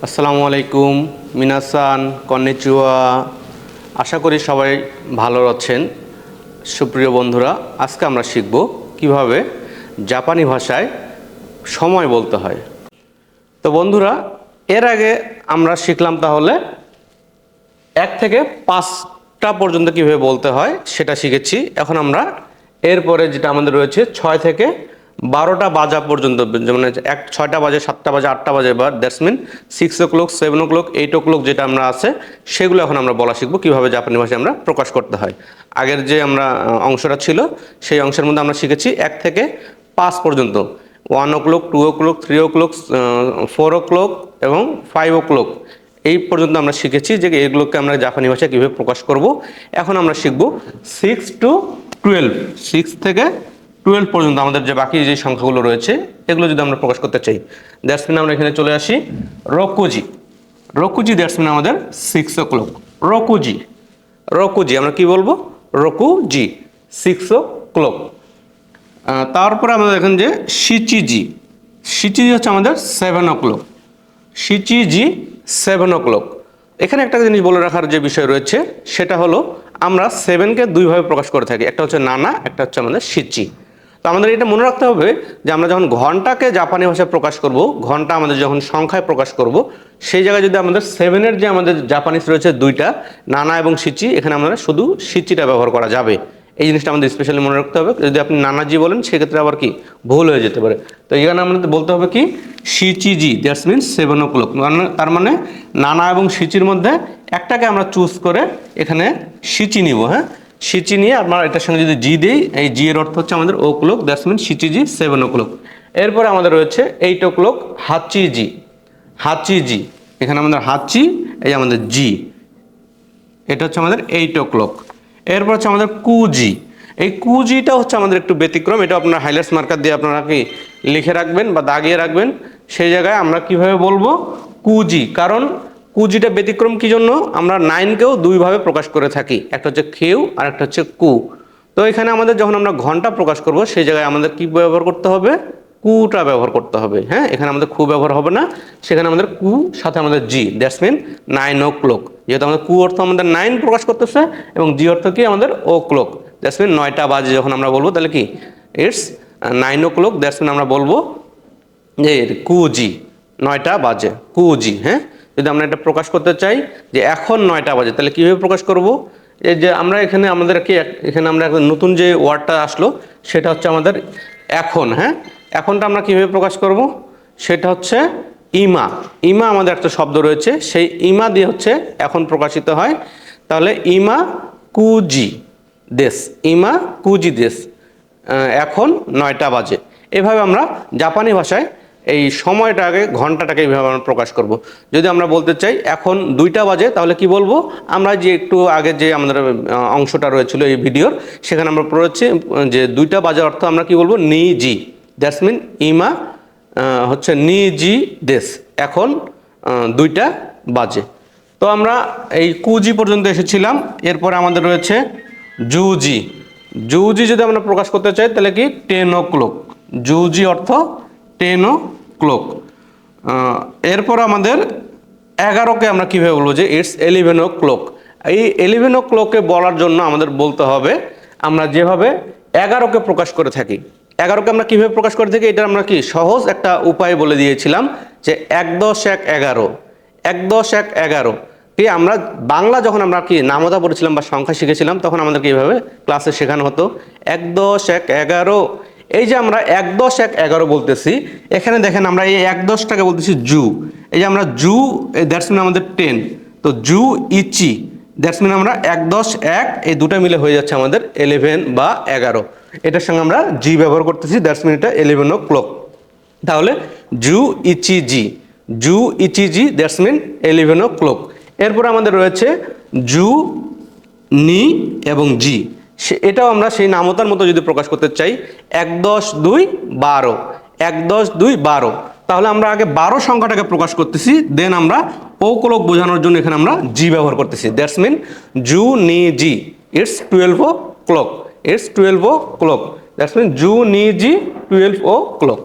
আসসালামু আলাইকুম, মিনাসান, কন্নিচিওয়া। আশা করি সবাই ভালো আছেন। সুপ্রিয় বন্ধুরা, আজকে আমরা শিখব কিভাবে জাপানি ভাষায় সময় বলতে হয়। তো বন্ধুরা, এর আগে আমরা শিখলাম তাহলে 1 থেকে 5টা পর্যন্ত কিভাবে বলতে হয় সেটা শিখেছি। এখন আমরা এরপরে যেটা আমাদের রয়েছে 6 থেকে 12টা বাজা পর্যন্ত, মানে 6টা বাজে, 7টা বাজে, 8টা বাজে, বা that's mean 6 o'clock, 7 o'clock, 8 o'clock যেটা আমরা আছে সেগুলো এখন আমরা বলা শিখবো কিভাবে জাপানি ভাষায় আমরা প্রকাশ করতে হয়। আগের যে আমরা অংশটা ছিল সেই অংশের মধ্যে আমরা শিখেছি 1 থেকে 5 পর্যন্ত, 1 o'clock, 2 o'clock, 3 o'clock, 4 o'clock এবং 5 o'clock এই পর্যন্ত আমরা শিখেছি যে এগুলোকে আমরা জাপানি ভাষায় কীভাবে প্রকাশ করব। এখন আমরা শিখব 6 to 12, 6 থেকে 12 পর্যন্ত আমাদের যে বাকি যে সংখ্যাগুলো রয়েছে এগুলো যদি আমরা প্রকাশ করতে চাই, দ্যাটস মিন আমরা এখানে চলে আসি রকুজি। রকুজি দ্যাটস মিন আমাদের 6 o'clock। রকুজি, রকুজি আমরা কি বলবো? রকুজি, 6 o'clock। তারপরে আমাদের এখানে যে শিচিজি, শিচিজি হচ্ছে আমাদের 7 o'clock। শিচিজি 7 o'clock। এখানে একটা জিনিস বলে রাখার যে বিষয় রয়েছে সেটা হলো আমরা 7কে দুইভাবে প্রকাশ করে থাকি, একটা হচ্ছে নানা, একটা হচ্ছে আমাদের শিচি। তো আমাদের এটা মনে রাখতে হবে যে আমরা যখন ঘন্টাকে জাপানি ভাষায় প্রকাশ করব, ঘন্টা আমাদের যখন সংখ্যায় প্রকাশ করব, সেই জায়গায় যদি আমাদের 7-এর যে আমাদের জাপানিজ রয়েছে দুইটা, নানা এবং শিচি, এখানে আমরা শুধু শিচিটা ব্যবহার করা যাবে। এই জিনিসটা আমাদের স্পেশালি মনে রাখতে হবে। যদি আপনি নানাজি বলেন সেক্ষেত্রে আবার কি ভুল হয়ে যেতে পারে। তো এখানে আমাদের বলতে হবে কি শিচিজি, দ্যাটস মিনস 7 o'clock। তার মানে নানা এবং শিচির মধ্যে একটাকে আমরা চুজ করে এখানে শিচি নিব। হ্যাঁ, শিচি নিয়ে আমরা এটার সঙ্গে যদি জি দিই, এই জি এর অর্থ হচ্ছে আমাদের o'clock, দ্যাটস মিন শিচিজি 7 o'clock। এরপরে আমাদের রয়েছে 8 o'clock, হাচিজি। হাচিজি, এখানে আমাদের হাচি, এই আমাদের জি, এটা হচ্ছে আমাদের 8 o'clock। এরপর হচ্ছে আমাদের কুজি। এই কুজিটা হচ্ছে আমাদের একটু ব্যতিক্রম, এটা আপনারা হাইলাইটস মার্কার দিয়ে আপনারা কি লিখে রাখবেন বা দাগিয়ে রাখবেন। সেই জায়গায় আমরা কিভাবে বলবো কুজি, কারণ কুজিটা ব্যতিক্রম কি জন্য, আমরা 9কেও দুইভাবে প্রকাশ করে থাকি, একটা হচ্ছে খেউ আর একটা হচ্ছে কু। তো এখানে আমাদের যখন আমরা ঘন্টা প্রকাশ করব সেই জায়গায় আমাদের কি ব্যবহার করতে হবে? কুটা ব্যবহার করতে হবে। হ্যাঁ, এখানে আমাদের কু ব্যবহার হবে না, সেখানে আমাদের কু সাথে আমাদের জি, দ্যাটস মিন 9 o'clock। যেহেতু আমাদের কু অর্থ আমাদের 9 প্রকাশ করতেছে এবং জি অর্থ কি আমাদের o'clock, দ্যাটস মিন 9টা বাজে যখন আমরা বলবো তাহলে কি ইটস 9 o'clock, দ্যাটস মিন আমরা বলবো যে কুজি, 9টা বাজে, কুজি। হ্যাঁ, যদি আমরা এটা প্রকাশ করতে চাই যে এখন 9টা বাজে, তাহলে কীভাবে প্রকাশ করব? এই যে আমরা এখানে আমাদের কি এখানে আমরা নতুন যে ওয়ার্ডটা আসলো সেটা হচ্ছে আমাদের এখন। হ্যাঁ, এখনটা আমরা কীভাবে প্রকাশ করব? সেটা হচ্ছে ইমা। ইমা আমাদের একটা শব্দ রয়েছে, সেই ইমা দিয়ে হচ্ছে এখন প্রকাশিত হয়। তাহলে ইমা কুজি দেশ, ইমা কুজি দেশ, এখন 9টা বাজে। এভাবে আমরা জাপানি ভাষায় এই সময়টাকে, ঘন্টাটাকে এইভাবে আমরা প্রকাশ করব। যদি আমরা বলতে চাই এখন 2টা বাজে, তাহলে কি বলবো? আমরা যে একটু আগে যে আমাদের অংশটা রয়েছিল এই ভিডিওর, সেখানে আমরা পড়েছি যে 2টা বাজে অর্থ আমরা কি বলবো? নিজি, দ্যাটস মিন ইমা হচ্ছে নিজি দেশ, এখন 2টা বাজে। তো আমরা এই কুজি পর্যন্ত এসেছিলাম। এরপরে আমাদের রয়েছে জুজি। জুজি যদি আমরা প্রকাশ করতে চাই তাহলে কি 10 o'clock। জুজি অর্থ 10 o'clock। এরপর আমাদের 11কে আমরা কীভাবে বলবো? যে ইটস 11 o'clock। এই 11 o'clockকে বলার জন্য আমাদের বলতে হবে আমরা যেভাবে 11কে প্রকাশ করে থাকি। 11কে আমরা কীভাবে প্রকাশ করে থাকি, এটা আমরা কি সহজ একটা উপায় বলে দিয়েছিলাম যে 1-10-1-11, 1-10-1-11। কি আমরা বাংলা যখন আমরা কি নামতা পড়েছিলাম বা সংখ্যা শিখেছিলাম তখন আমাদেরকে এইভাবে ক্লাসে শেখানো হতো 1-10-1-11। এই যে আমরা 1-10-1-11 বলতেছি, এখানে দেখেন আমরা এই 1-10টাকে বলতেছি জু। এই যে আমরা জু, দ্যাটস মিন আমাদের 10। তো জু ইচি, দ্যাটস মিন আমরা 1-10-1, এই দুটো মিলে হয়ে যাচ্ছে আমাদের 11 বা 11। এটার সঙ্গে আমরা জি ব্যবহার করতেছি, দ্যাটস মিন এটা 11 o'clock। তাহলে জু ইচি জি, জু ইচি জি, দ্যাটস মিন 11 o'clock। এরপর আমাদের রয়েছে জু নি এবং জি, এটাও আমরা সেই নামতার মতো যদি প্রকাশ করতে চাই 1-10-2-12, 1-10-2-12। তাহলে আমরা আগে 12 সংখ্যাটাকে প্রকাশ করতেছি, দেন আমরা o'clock বোঝানোর জন্য এখানে আমরা জি ব্যবহার করতেছি, দ্যাটস মিন জু নি জি, it's 12 o'clock, it's 12 o'clock, that's mean জু নি জি 12 o'clock।